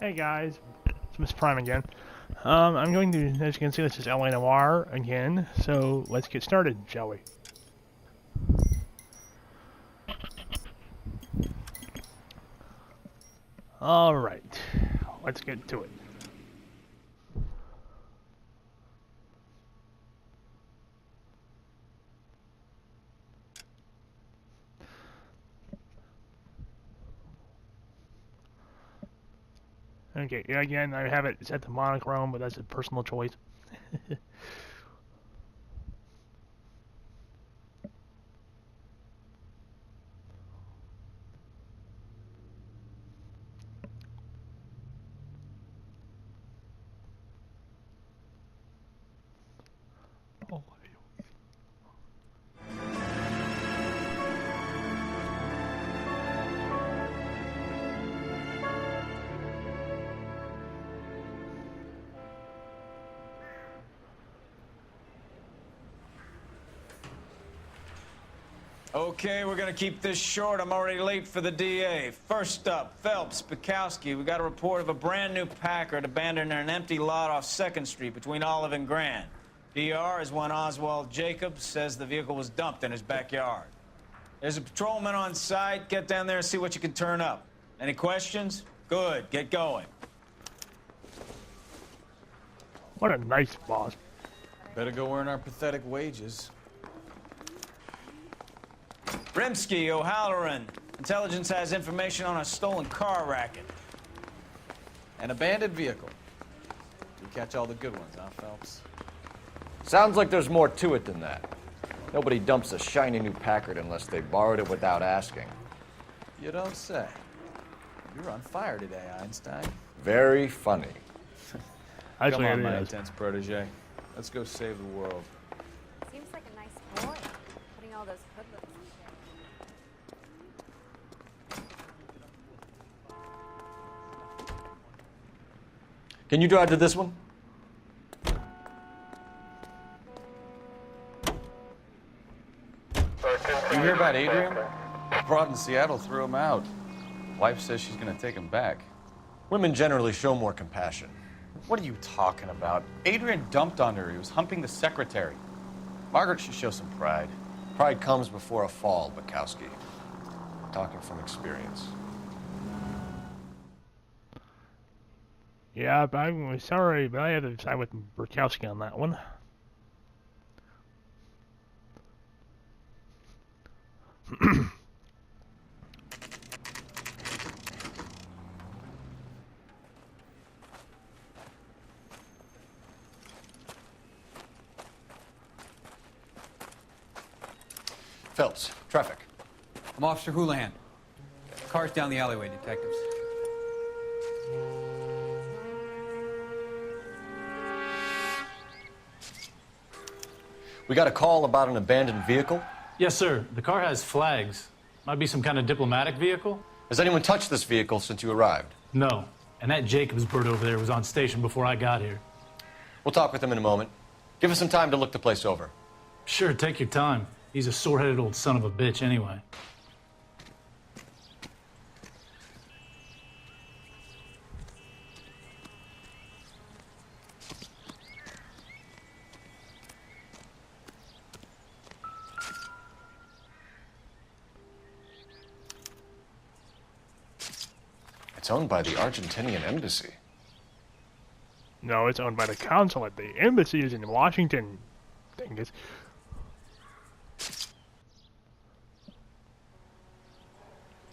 Hey guys, it's Miss Prime again. I'm going to, as you can see, this is LA Noire again, so let's get started, shall we? Alright, let's get to it. Okay, again, I have it set to monochrome, but that's a personal choice. Oh, Okay, we're gonna keep this short. I'm already late for the DA. First up, Phelps, Bukowski. We got a report of a brand new Packard abandoned in an empty lot off 2nd Street between Olive and Grand. DR is one Oswald Jacobs, says the vehicle was dumped in his backyard. There's a patrolman on site. Get down there and see what you can turn up. Any questions? Good, get going. what a nice boss. Better go earn our pathetic wages. Rimsky, O'Halloran. Intelligence has information on a stolen car racket. An abandoned vehicle. You catch all the good ones, huh, Phelps? Sounds like there's more to it than that. Nobody dumps a shiny new Packard unless they borrowed it without asking. You don't say. You're on fire today, Einstein. Very funny. Actually, Come on, it my is. intense protege. Let's go save the world. Seems like a nice boy, putting all those hoodlums in Can you drive to this one? You hear about Adrian? Broad in Seattle threw him out. Wife says she's gonna take him back. Women generally show more compassion. What are you talking about? Adrian dumped on her. He was humping the secretary. Margaret should show some pride. Pride comes before a fall, Bukowski. Talking from experience. Yeah, but I'm sorry, but I have to side with Burkowski on that one. Phelps, traffic. I'm Officer Houlihan. Car's down the alleyway, detectives. We got a call about an abandoned vehicle. Yes, sir. The car has flags. Might be some kind of diplomatic vehicle? Has anyone touched this vehicle since you arrived? No. And that Jacobs bird over there was on station before I got here. We'll talk with him in a moment. Give us some time to look the place over. Sure, take your time. He's a sore-headed old son of a bitch anyway. It's owned by the Argentinian embassy. No, it's owned by the consulate. The embassy is in Washington. Dingus.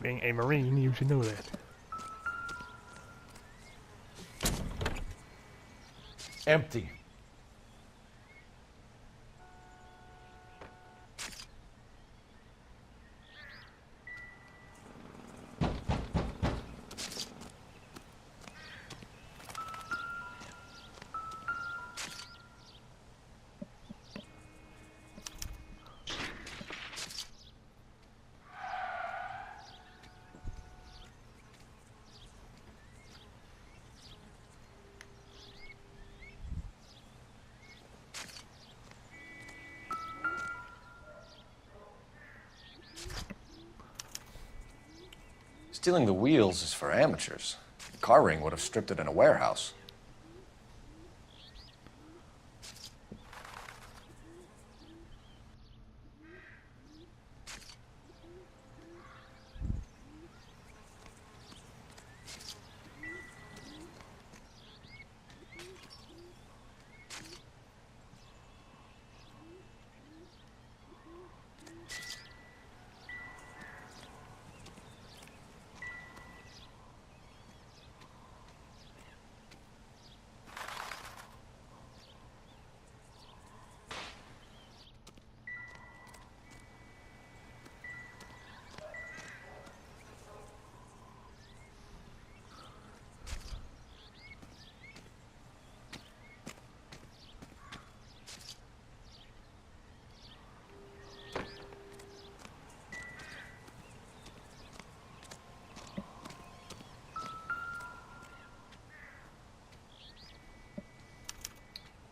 Being a Marine, you should know that. Empty. Stealing the wheels is for amateurs. The car ring would have stripped it in a warehouse.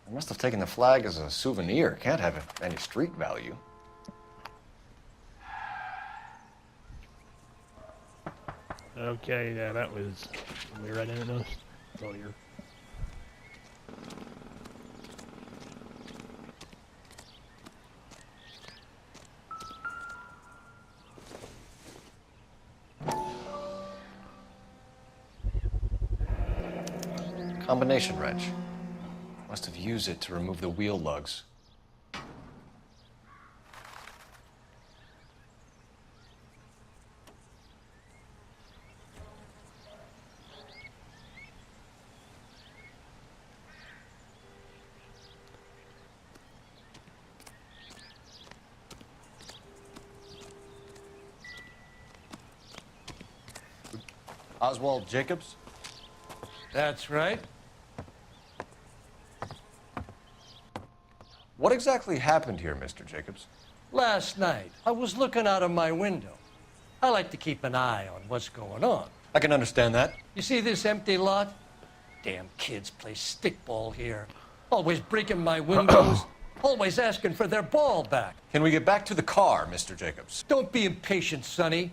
They must have taken the flag as a souvenir. Can't have any street value. Okay, yeah, that was... We right in those earlier. Combination wrench. Must have used it to remove the wheel lugs. Oswald Jacobs? That's right. What exactly happened here, Mr. Jacobs? Last night, I was looking out of my window. I like to keep an eye on what's going on. I can understand that. You see this empty lot? Damn kids play stickball here. Always breaking my windows. Always asking for their ball back. Can we get back to the car, Mr. Jacobs? Don't be impatient, Sonny.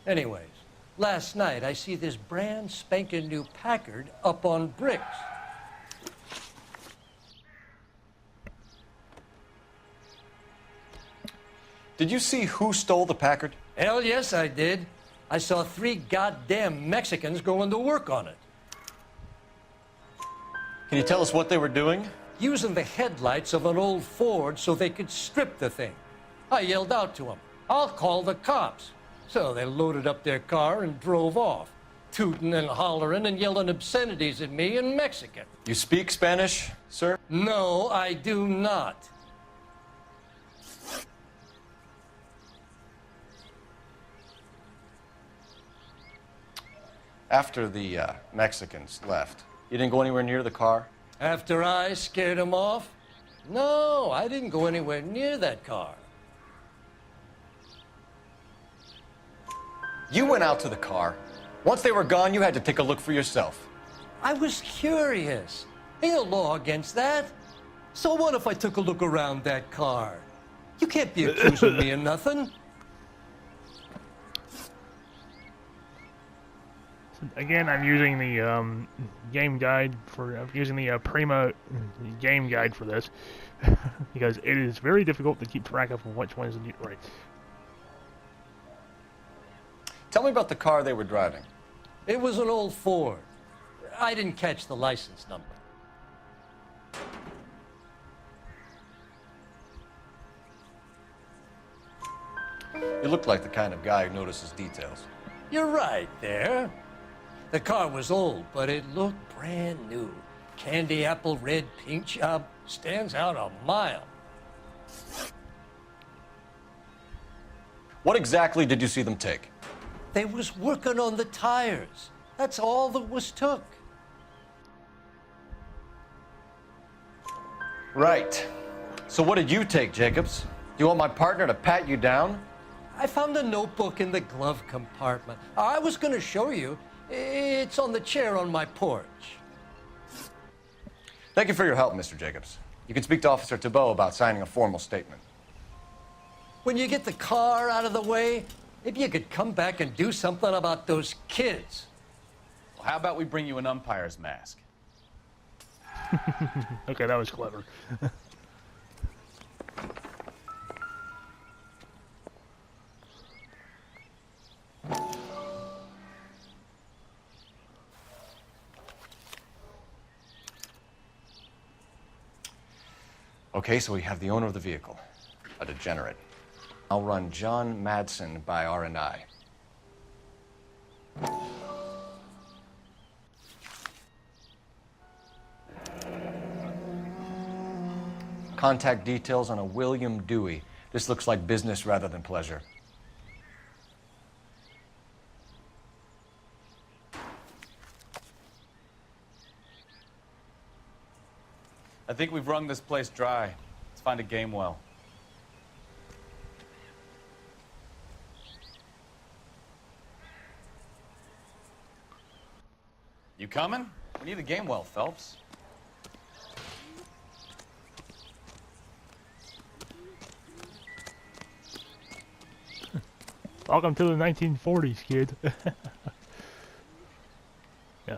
Anyways, last night I see this brand spanking new Packard up on bricks. Did you see who stole the Packard? Hell yes, I did. I saw 3 goddamn Mexicans going to work on it. Can you tell us what they were doing? Using the headlights of an old Ford so they could strip the thing. I yelled out to them, "I'll call the cops." So they loaded up their car and drove off, tooting and hollering and yelling obscenities at me in Mexican. You speak Spanish, sir? No, I do not. After the Mexicans left, you didn't go anywhere near the car? After I scared them off? No, I didn't go anywhere near that car. You went out to the car. Once they were gone, you had to take a look for yourself. I was curious. Ain't a law against that. So what if I took a look around that car? You can't be accusing me of nothing. Again, I'm using the game guide for Prima game guide for this because it is very difficult to keep track of which one is right. Tell me about the car they were driving. It was an old Ford. I didn't catch the license number. You look like the kind of guy who notices details. You're right there. The car was old, but it looked brand new. Candy apple red paint job stands out a mile. What exactly did you see them take? They was working on the tires. That's all that was took. Right. So what did you take, Jacobs? Do you want my partner to pat you down? I found a notebook in the glove compartment. I was going to show you. It's on the chair on my porch. Thank you for your help, Mr. Jacobs. You can speak to Officer Thibault about signing a formal statement. When you get the car out of the way, maybe you could come back and do something about those kids. How about we bring you an umpire's mask? Okay, that was clever. Okay, so we have the owner of the vehicle, a degenerate. I'll run John Madsen by R&I. Contact details on a William Dewey. This looks like business rather than pleasure. I think we've wrung this place dry. Let's find a game well. You coming? We need a game well, Phelps. Welcome to the 1940s, kid. Yeah.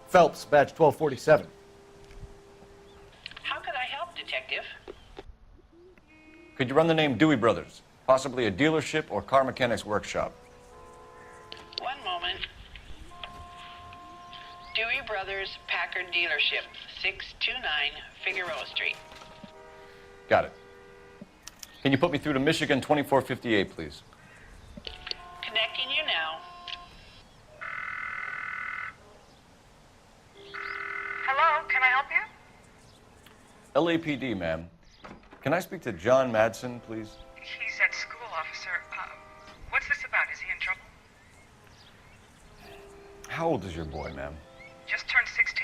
Phelps, badge 1247. How can I help, Detective? Could you run the name Dewey Brothers? Possibly a dealership or car mechanics workshop. One moment. Dewey Brothers Packard Dealership, 629 Figueroa Street. Got it. Can you put me through to Michigan 2458, please? Connecting you now. Hello, can I help you? LAPD, ma'am. Can I speak to John Madsen, please? He's at school, officer. What's this about? Is he in trouble? How old is your boy, ma'am? Just turned 16.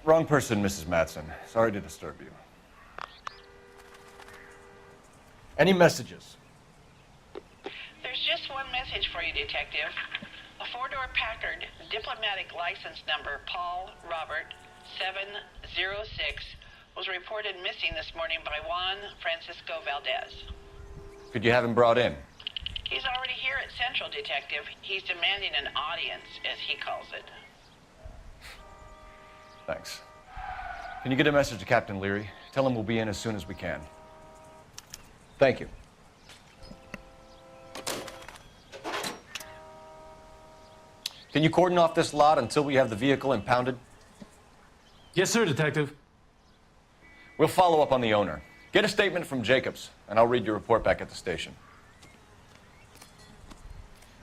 Wrong person, Mrs. Madsen. Sorry to disturb you. Any messages? There's just one message for you, Detective. A four-door Packard, diplomatic license number Paul Robert 706, was reported missing this morning by Juan Francisco Valdez. Could you have him brought in? He's already here at Central, Detective. He's demanding an audience, as he calls it. Thanks. Can you get a message to Captain Leary? Tell him we'll be in as soon as we can. Thank you. Can you cordon off this lot until we have the vehicle impounded? Yes, sir, Detective. We'll follow up on the owner. Get a statement from Jacobs, and I'll read your report back at the station.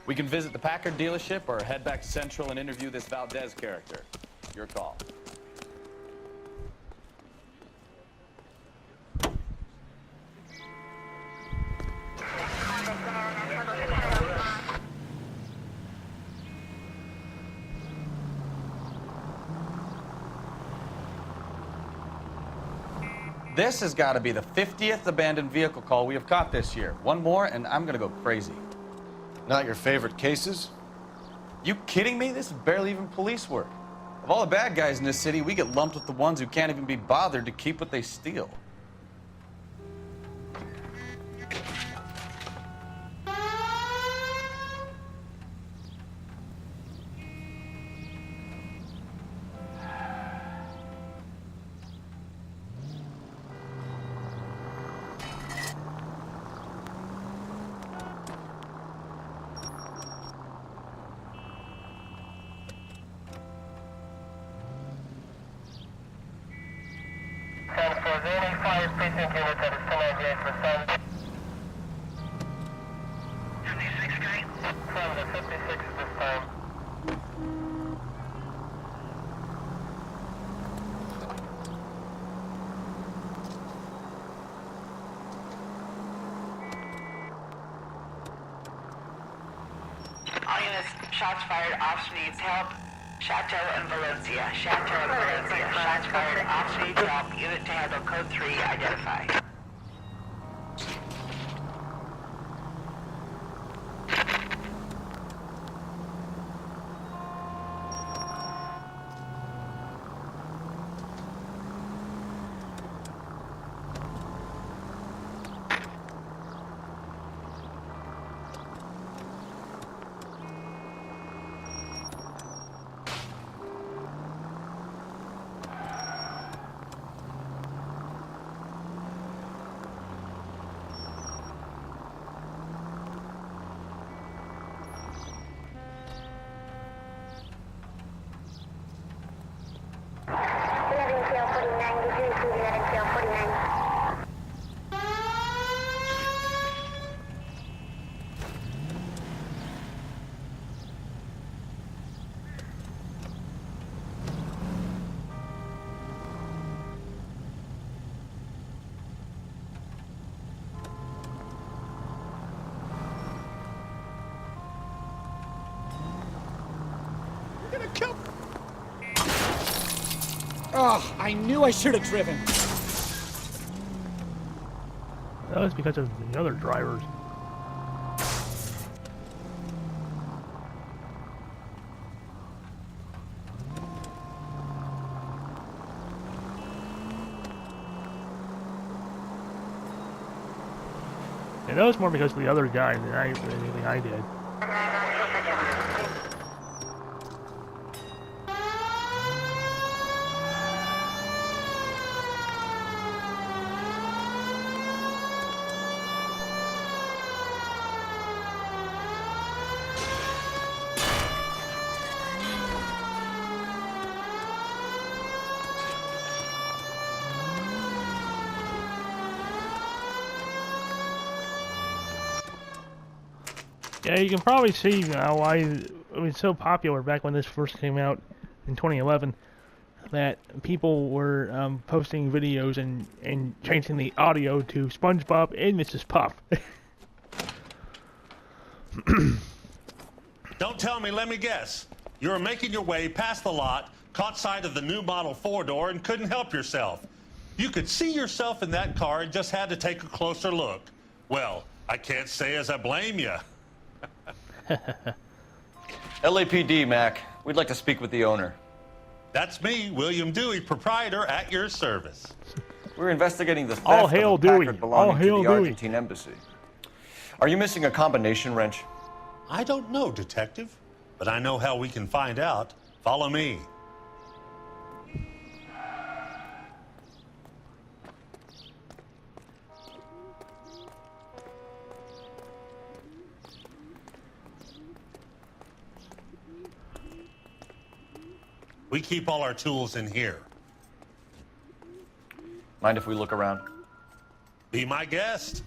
We can visit the Packard dealership or head back to Central and interview this Valdez character. Your call. This has got to be the 50th abandoned vehicle call we have caught this year. One more, and I'm going to go crazy. Not your favorite cases? You kidding me? This is barely even police work. Of all the bad guys in this city, we get lumped with the ones who can't even be bothered to keep what they steal. Shots fired, officer needs help. Chateau and Valencia. Chateau and Valencia. Shots fired, officer needs help. Unit to handle code 3, identify. Oh, I knew I should have driven. That was because of the other drivers. And that was more because of the other guy than anything I did. Yeah, you can probably see now why it was so popular back when this first came out in 2011, that people were posting videos and changing the audio to SpongeBob and Mrs. Puff. Don't tell me, let me guess. You were making your way past the lot, caught sight of the new model 4-door, and couldn't help yourself. You could see yourself in that car and just had to take a closer look. Well, I can't say as I blame you. LAPD, Mac. We'd like to speak with the owner. That's me, William Dewey, proprietor, at your service. We're investigating the All theft hail of a Dewey. Packard All belonging to hail the Dewey. Argentine embassy. Are you missing a combination wrench? I don't know, Detective, but I know how we can find out. Follow me. We keep all our tools in here. Mind if we look around? Be my guest.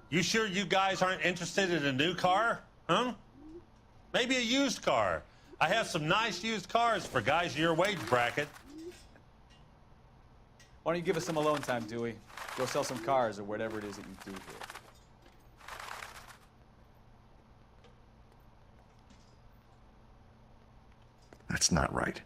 You sure you guys aren't interested in a new car? Huh? Maybe a used car. I have some nice used cars for guys in your wage bracket. Why don't you give us some alone time, Dewey? Go sell some cars or whatever it is that you do here. That's not right.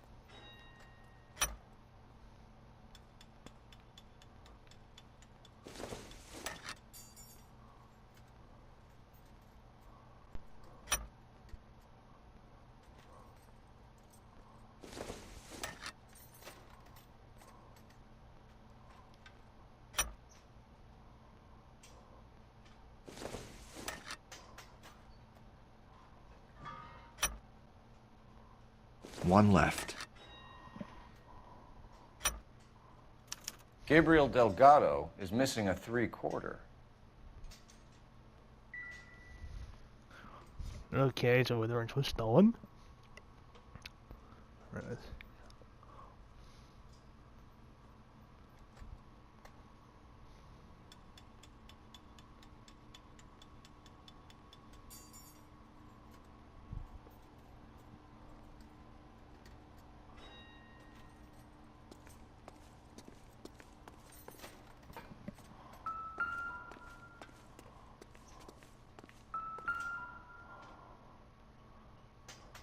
One left. Gabriel Delgado is missing a 3/4. Okay, so the wrench was stolen. Right.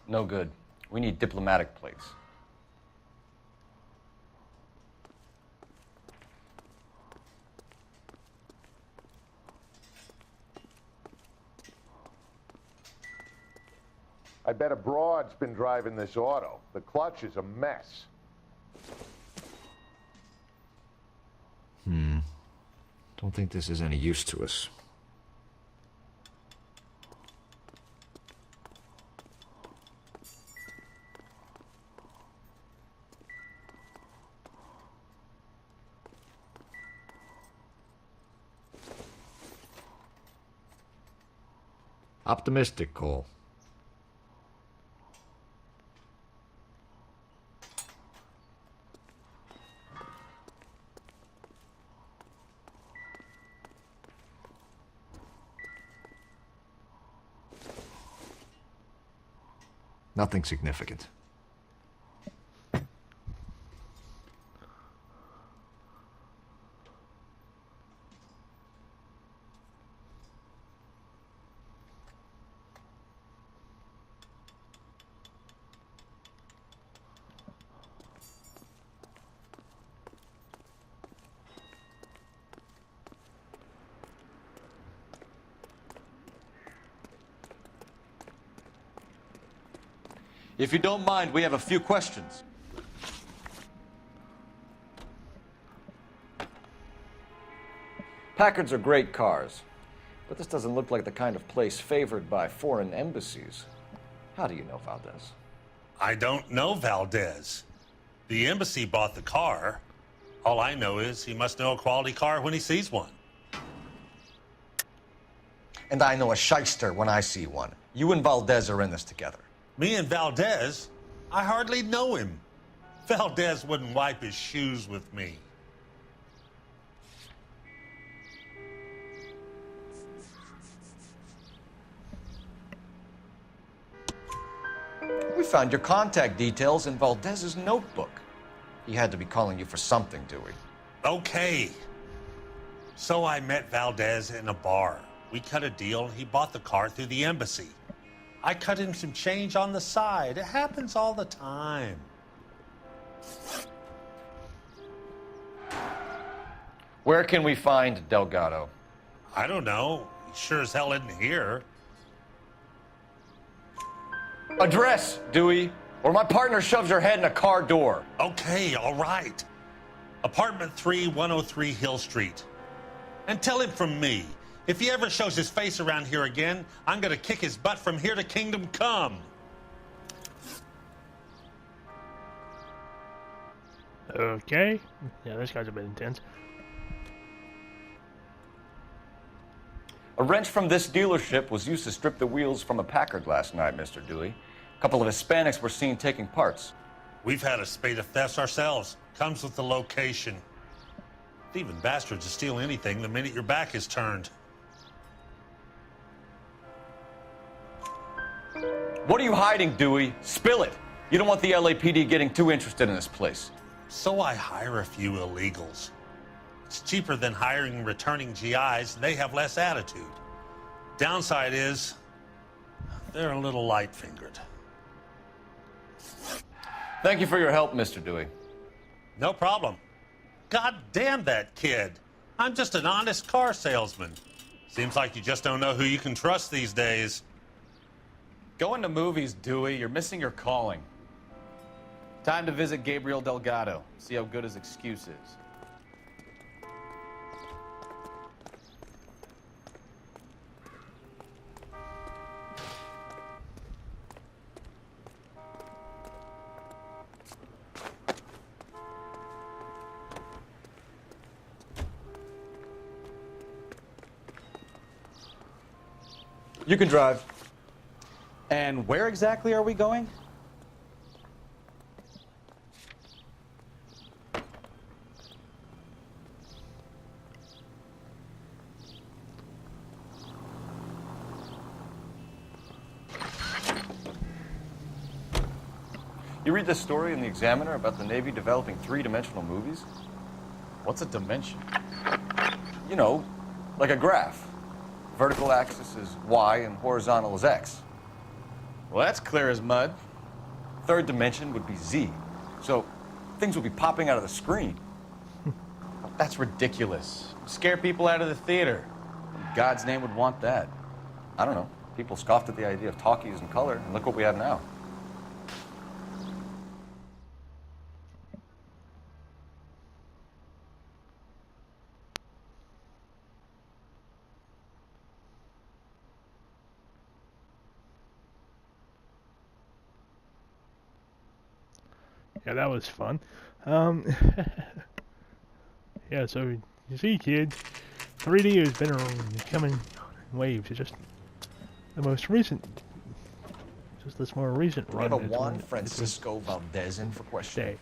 No good. We need diplomatic plates. I bet a broad's been driving this auto. The clutch is a mess. Don't think this is any use to us. Optimistic, Cole. Nothing significant. If you don't mind, we have a few questions. Packards are great cars, but this doesn't look like the kind of place favored by foreign embassies. How do you know Valdez? I don't know Valdez. The embassy bought the car. All I know is he must know a quality car when he sees one. And I know a shyster when I see one. You and Valdez are in this together. Me and Valdez? I hardly know him. Valdez wouldn't wipe his shoes with me. We found your contact details in Valdez's notebook. He had to be calling you for something, Dewey. Okay. So I met Valdez in a bar. We cut a deal and he bought the car through the embassy. I cut him some change on the side. It happens all the time. Where can we find Delgado? I don't know. He sure as hell isn't here. Address, Dewey, or my partner shoves your head in a car door. Okay, all right. Apartment 3, 103 Hill Street. And tell him from me, if he ever shows his face around here again, I'm gonna kick his butt from here to Kingdom Come. Okay. Yeah, this guy's a bit intense. A wrench from this dealership was used to strip the wheels from a Packard last night, Mr. Dewey. A couple of Hispanics were seen taking parts. We've had a spate of thefts ourselves. Comes with the location. Thieving bastards will steal anything the minute your back is turned. What are you hiding, Dewey? Spill it. You don't want the LAPD getting too interested in this place. So I hire a few illegals. It's cheaper than hiring returning GIs, and they have less attitude. Downside is, they're a little light-fingered. Thank you for your help, Mr. Dewey. No problem. God damn that kid. I'm just an honest car salesman. Seems like you just don't know who you can trust these days. Going to movies, Dewey. You're missing your calling. Time to visit Gabriel Delgado. See how good his excuse is. You can drive. And where exactly are we going? You read this story in the Examiner about the Navy developing three-dimensional movies? What's a dimension? You know, like a graph. Vertical axis is Y and horizontal is X. Well, that's clear as mud. Third dimension would be Z. So things would be popping out of the screen. That's ridiculous. Scare people out of the theater. In God's name would want that. I don't know. People scoffed at the idea of talkies in color, and look what we have now. Yeah, that was fun. Yeah, so you see, kids, 3D has been coming in waves. It's just the most recent, just this more recent We run. have a Juan Francisco Valdez in for questioning.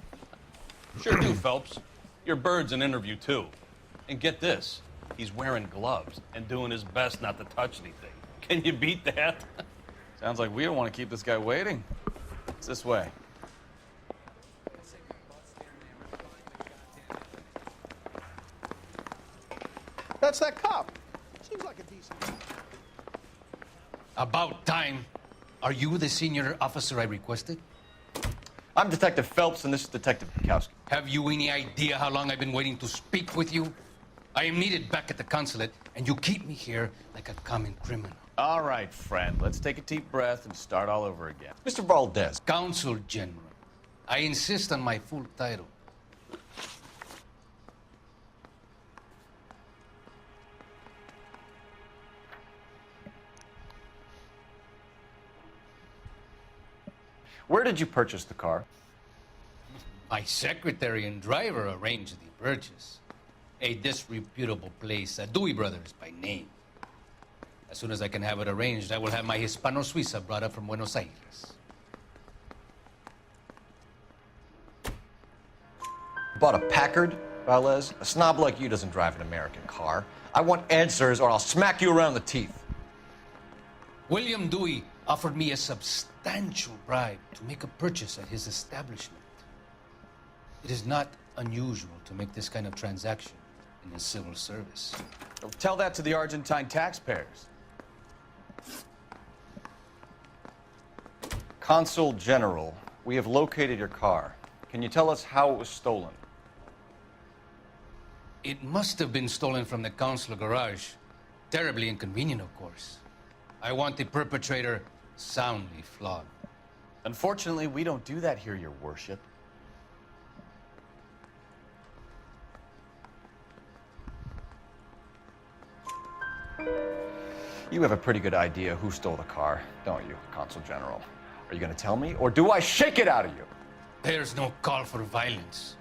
Sure do, Phelps. Your bird's an interview, too. And get this, he's wearing gloves and doing his best not to touch anything. Can you beat that? Sounds like we don't want to keep this guy waiting. It's this way. That's that cop. Seems like a decent guy. About time. Are you the senior officer I requested? I'm Detective Phelps, and this is Detective Pikowski. Have you any idea how long I've been waiting to speak with you? I am needed back at the consulate, and you keep me here like a common criminal. All right, friend. Let's take a deep breath and start all over again. Mr. Valdez. Consul General. I insist on my full title. Where did you purchase the car? My secretary and driver arranged the purchase. A disreputable place, Dewey Brothers by name. As soon as I can have it arranged, I will have my Hispano Suiza brought up from Buenos Aires. Bought a Packard, Valdez? A snob like you doesn't drive an American car. I want answers or I'll smack you around the teeth. William Dewey offered me a substantial bribe to make a purchase at his establishment. It is not unusual to make this kind of transaction in the civil service. Tell that to the Argentine taxpayers. Consul General, we have located your car. Can you tell us how it was stolen? It must have been stolen from the consular garage. Terribly inconvenient, of course. I want the perpetrator soundly flogged. Unfortunately, we don't do that here, Your Worship. You have a pretty good idea who stole the car, don't you, Consul General? Are you going to tell me, or do I shake it out of you? There's no call for violence.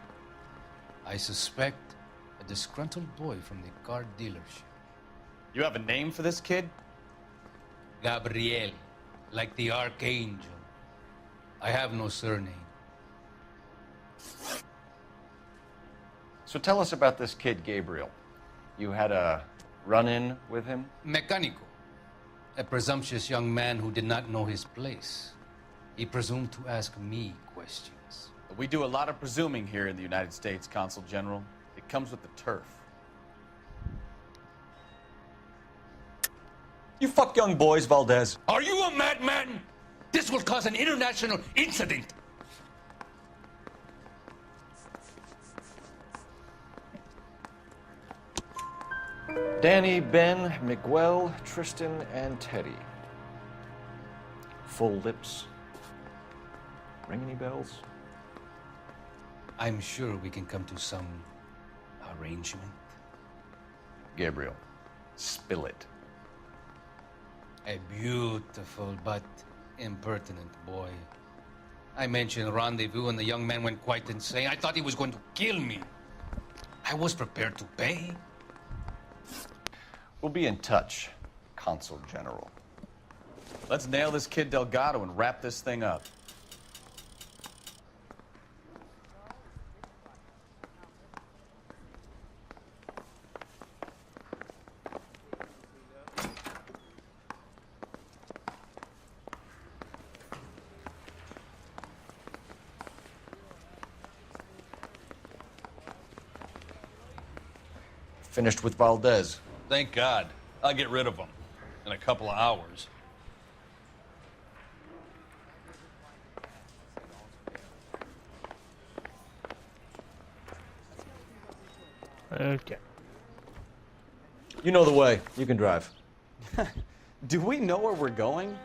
I suspect a disgruntled boy from the car dealership. You have a name for this kid? Gabriel, like the archangel. I have no surname. So tell us about this kid, Gabriel. You had a run-in with him? Mecánico. A presumptuous young man who did not know his place. He presumed to ask me questions. We do a lot of presuming here in the United States, Consul General. It comes with the turf. You fuck young boys, Valdez. Are you a madman? This will cause an international incident. Danny, Ben, Miguel, Tristan, and Teddy. Full lips. Ring any bells? I'm sure we can come to some arrangement. Gabriel, spill it. A beautiful but impertinent boy. I mentioned rendezvous and the young man went quite insane. I thought he was going to kill me. I was prepared to pay. We'll be in touch, Consul General. Let's nail this kid Delgado and wrap this thing up. Finished with Valdez. Thank God. I'll get rid of him in a couple of hours. Okay. You know the way. You can drive. Do we know where we're going?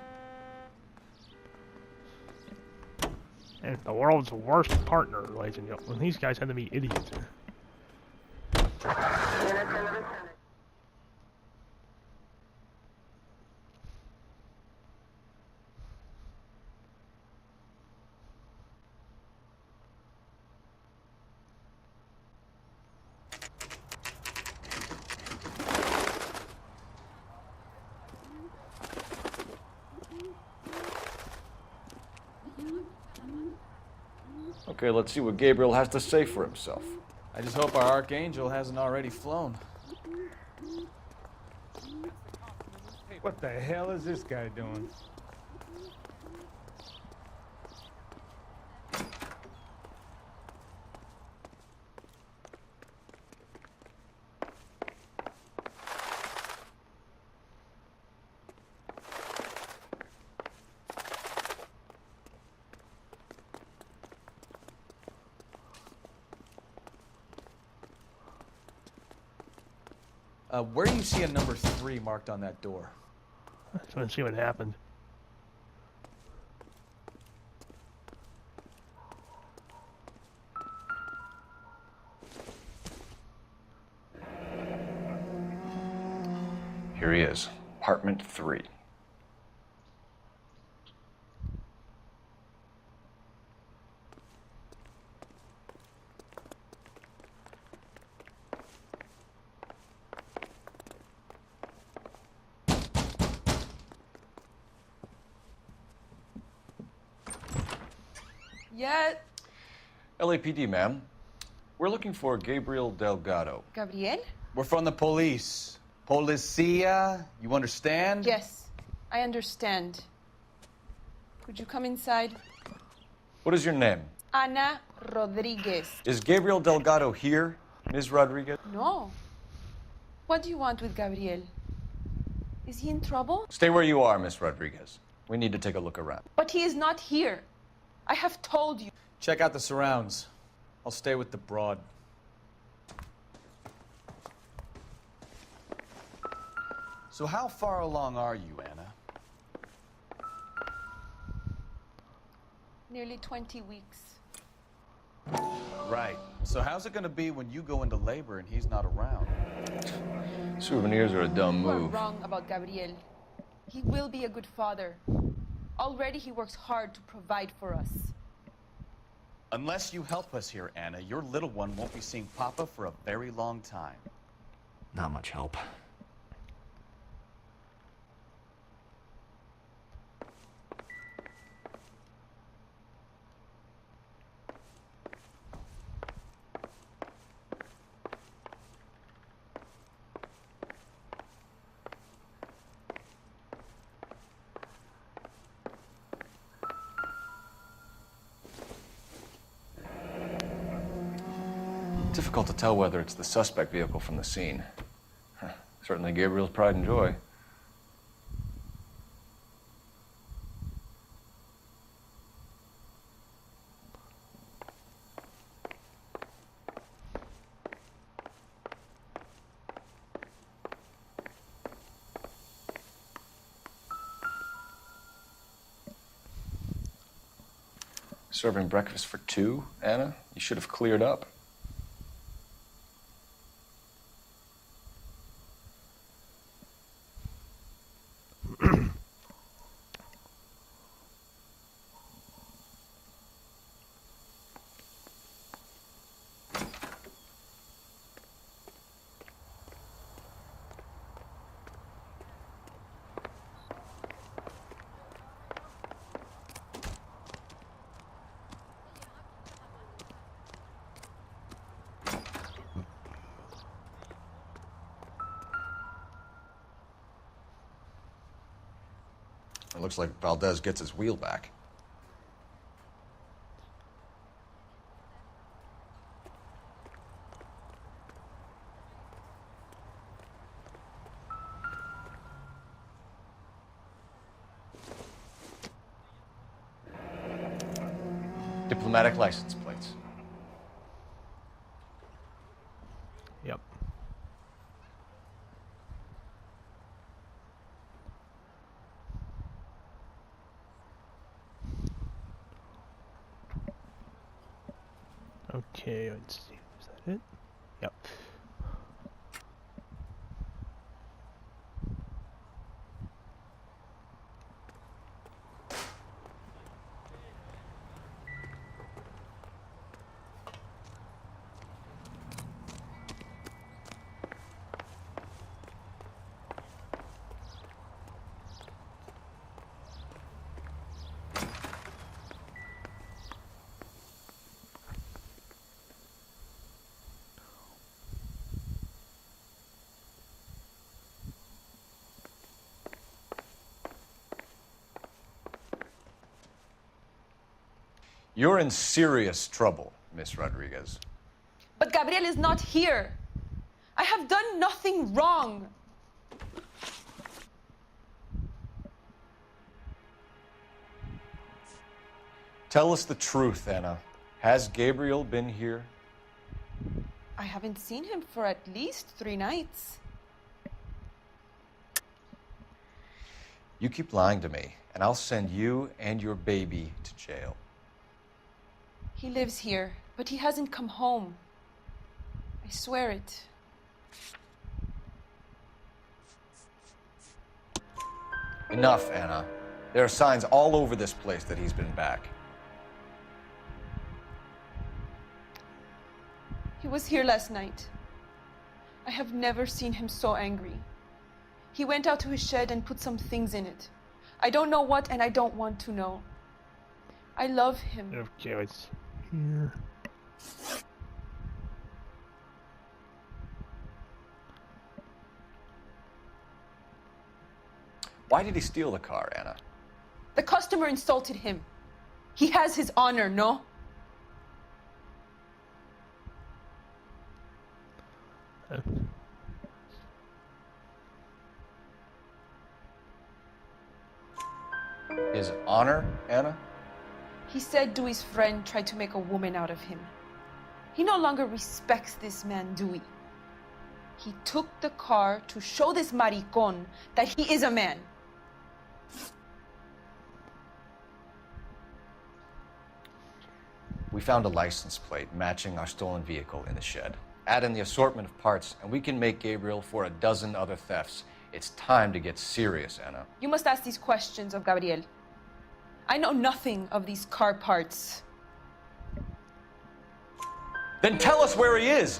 And the world's worst partner, ladies and gentlemen. These guys had to be idiots. Okay, let's see what Gabriel has to say for himself. I just hope our archangel hasn't already flown. What the hell is this guy doing? Where do you see a number 3 marked on that door? I just want to see what happened. Here he is, apartment 3. Yeah. LAPD, ma'am. We're looking for Gabriel Delgado. Gabriel? We're from the police. Policia, you understand? Yes, I understand. Could you come inside? What is your name? Ana Rodriguez. Is Gabriel Delgado here, Ms. Rodriguez? No. What do you want with Gabriel? Is he in trouble? Stay where you are, Ms. Rodriguez. We need to take a look around. But he is not here. I have told you. Check out the surrounds. I'll stay with the broad. So how far along are you, Anna? Nearly 20 weeks. Right. So how's it going to be when you go into labor and he's not around? Souvenirs are a dumb You are move. wrong about Gabriel. He will be a good father. Already he works hard to provide for us. Unless you help us here, Anna, your little one won't be seeing Papa for a very long time. Not much help. Difficult to tell whether it's the suspect vehicle from the scene. Certainly Gabriel's pride and joy. Serving breakfast for 2, Anna? You should have cleared up. It looks like Valdez gets his wheel back. Diplomatic license plates. Yep. Okay, let's see. Is that it? Yep. You're in serious trouble, Miss Rodriguez. But Gabriel is not here. I have done nothing wrong. Tell us the truth, Anna. Has Gabriel been here? I haven't seen him for at least 3 nights. You keep lying to me, and I'll send you and your baby to jail. He lives here, but he hasn't come home. I swear it. Enough, Anna. There are signs all over this place that he's been back. He was here last night. I have never seen him so angry. He went out to his shed and put some things in it. I don't know what, and I don't want to know. I love him. Okay, it's here. Why did he steal the car, Anna? The customer insulted him. He has his honor, no? His honor, Anna? He said Dewey's friend tried to make a woman out of him. He no longer respects this man, Dewey. He took the car to show this maricón that he is a man. We found a license plate matching our stolen vehicle in the shed. Add in the assortment of parts, and we can make Gabriel for a dozen other thefts. It's time to get serious, Anna. You must ask these questions of Gabriel. I know nothing of these car parts. Then tell us where he is!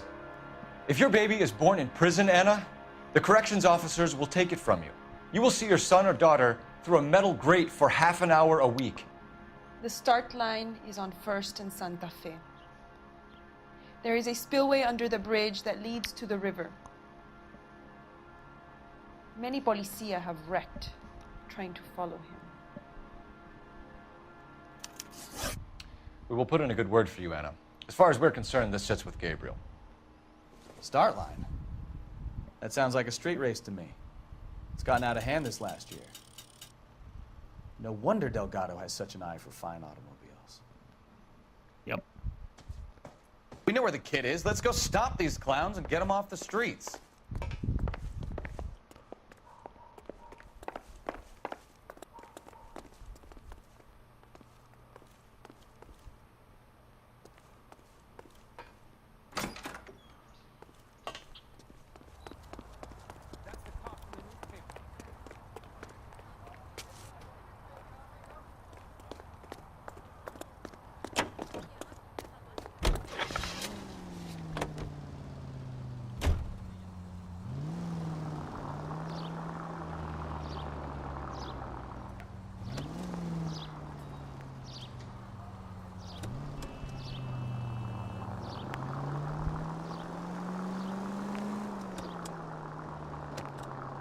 If your baby is born in prison, Anna, the corrections officers will take it from you. You will see your son or daughter through a metal grate for half an hour a week. The start line is on 1st and Santa Fe. There is a spillway under the bridge that leads to the river. Many policia have wrecked trying to follow him. We will put in a good word for you, Anna. As far as we're concerned, this sits with Gabriel. Start line? That sounds like a street race to me. It's gotten out of hand this last year. No wonder Delgado has such an eye for fine automobiles. Yep. We know where the kid is. Let's go stop these clowns and get them off the streets.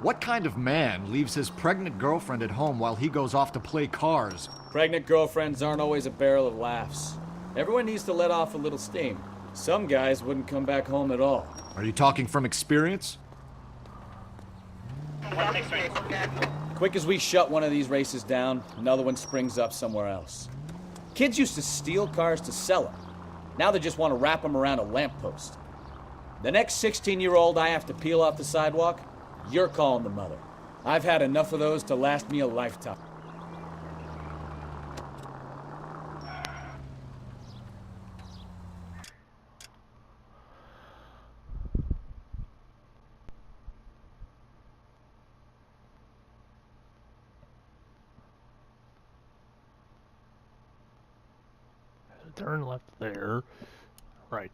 What kind of man leaves his pregnant girlfriend at home while he goes off to play cars? Pregnant girlfriends aren't always a barrel of laughs. Everyone needs to let off a little steam. Some guys wouldn't come back home at all. Are you talking from experience? Quick as we shut one of these races down, another one springs up somewhere else. Kids used to steal cars to sell them. Now they just want to wrap them around a lamppost. The next 16-year-old I have to peel off the sidewalk, you're calling the mother. I've had enough of those to last me a lifetime. Turn left there. Right.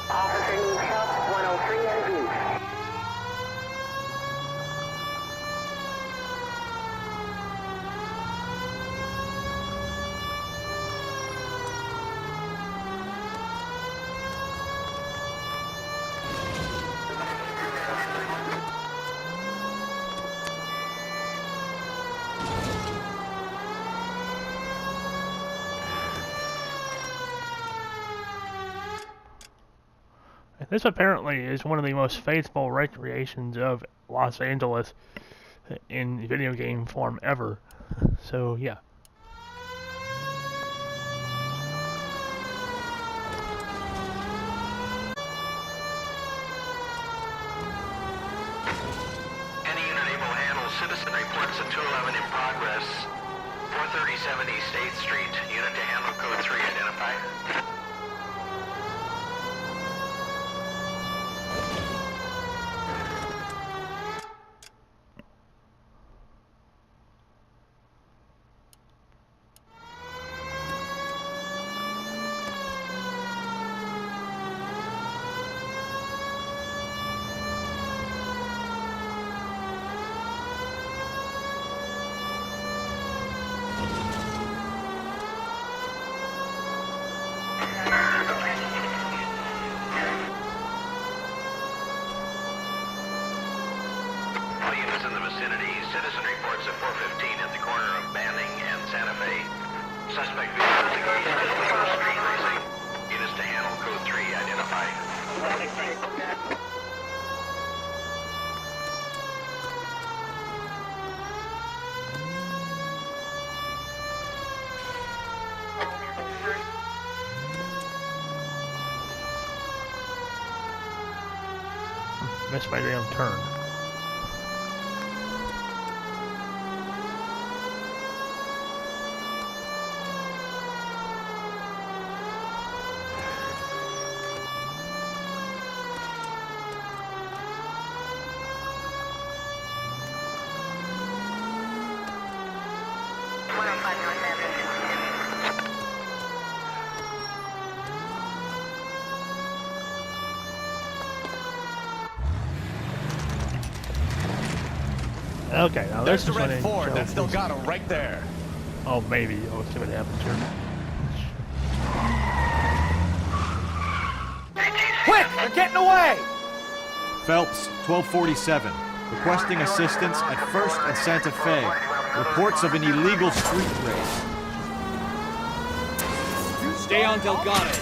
Officer needs help, 103 and East. This apparently is one of the most faithful recreations of Los Angeles. in video game form ever. So yeah. Citizen reports at 211 in progress. 437 East 8th Street. Unit to handle code 3 identified. In the vicinity, citizen reports at 415 at the corner of Banning and Santa Fe. Suspect vehicle is engaged in illegal street racing. Units to handle code 3 identified. Missed my damn turn. Okay, now There's this the is red Ford. That's Delgado right there. Oh, maybe. Oh, let's see what happens here. Quick! They're getting away! Phelps, 1247. Requesting assistance at 1st and Santa Fe. Reports of an illegal street race. Stay on Delgado.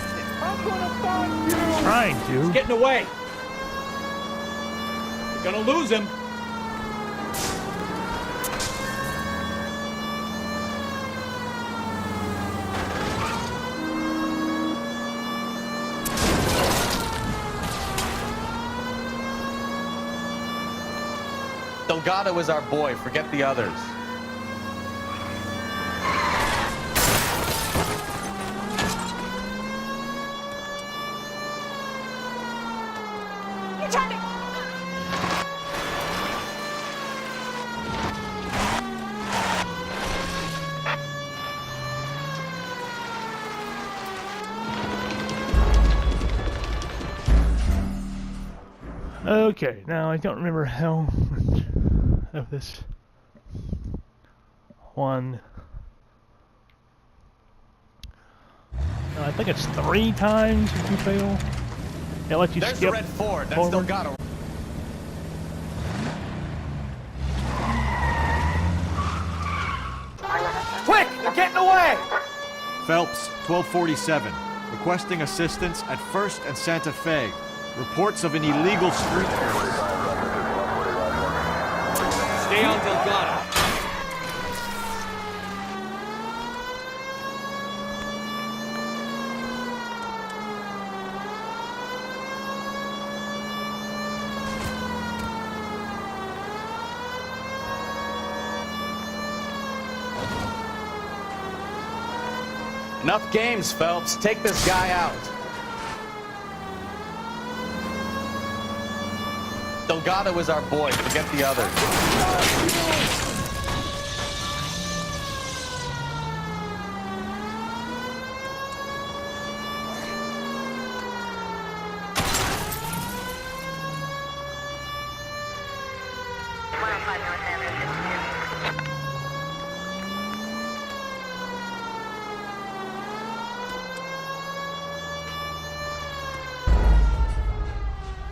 Trying to. He's getting away. You're gonna lose him. Delgado is our boy. Forget the others. Okay, now I don't remember how much of this one. I think it's 3 times if you fail. It lets you There's skip the red Ford. That's forward. Delgado. Quick! They're getting away! Phelps, 1247. Requesting assistance at 1st and Santa Fe. Reports of an illegal street race. Stay on Delgado. Enough games, Phelps. Take this guy out. Delgado is our boy. Forget the others.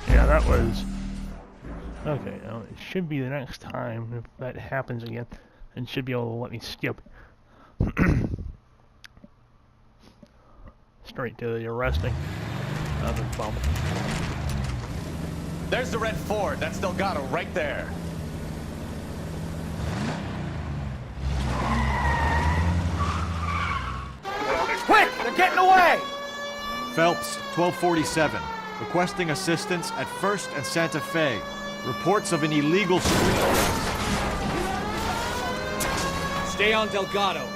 Yeah, that was... Okay, now it should be the next time, if that happens again, and should be able to let me skip. Straight to the arresting of the bump. There's the red Ford. That's Delgado right there. They're getting away! Phelps, 1247. Requesting assistance at 1st and Santa Fe. Reports of an illegal street race. Stay on Delgado.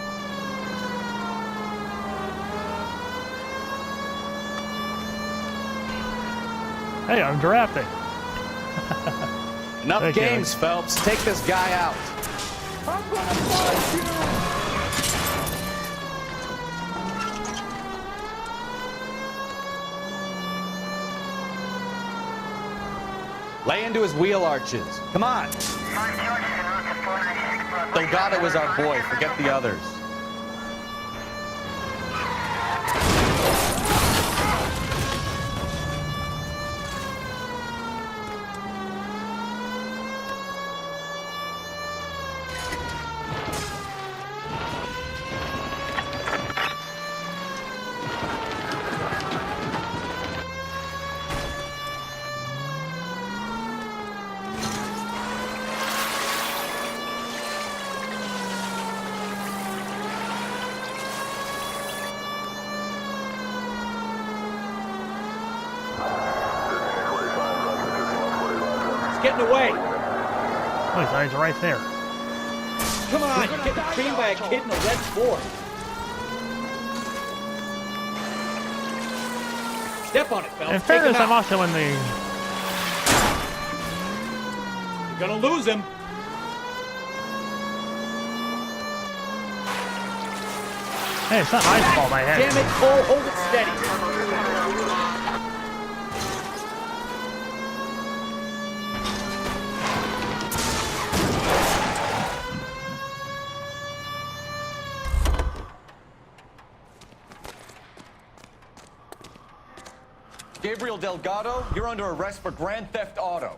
Hey, I'm drafting. Enough games, Phelps. Take this guy out. I'm gonna fight you! Lay into his wheel arches. Come on. Delgado is our boy. Forget the others. Getting away! Oh, he's right there. Come on, you're getting creamed by a kid in a red Ford. Step on it, Phelps. In fairness, I'm also in the... You're gonna lose him. Hey, it's not my fault I had... Damn it, Cole, hold it steady. Gabriel Delgado, you're under arrest for grand theft auto.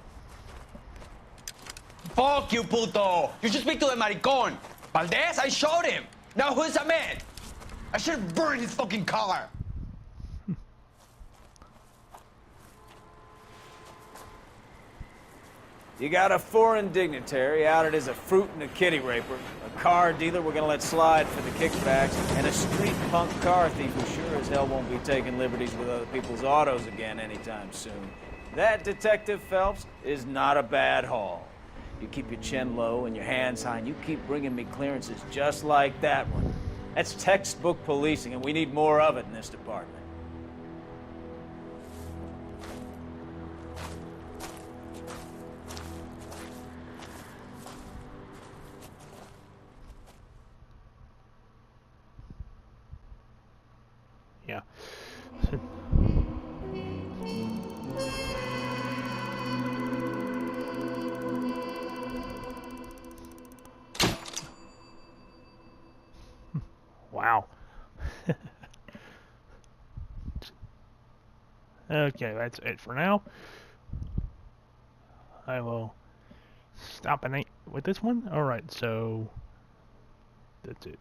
Fuck you, puto! You should speak to the maricón. Valdez, I showed him. Now who's a man? I should have burned his fucking car. You got a foreign dignitary outed as a fruit and a kitty raper, a car dealer we're gonna let slide for the kickbacks, and a street punk car thief who sure as hell won't be taking liberties with other people's autos again anytime soon. That, Detective Phelps, is not a bad haul. You keep your chin low and your hands high, and you keep bringing me clearances just like that one. That's textbook policing, and we need more of it in this department. Yeah. Wow. Okay, that's it for now. I will stop with this one. Alright, so that's it.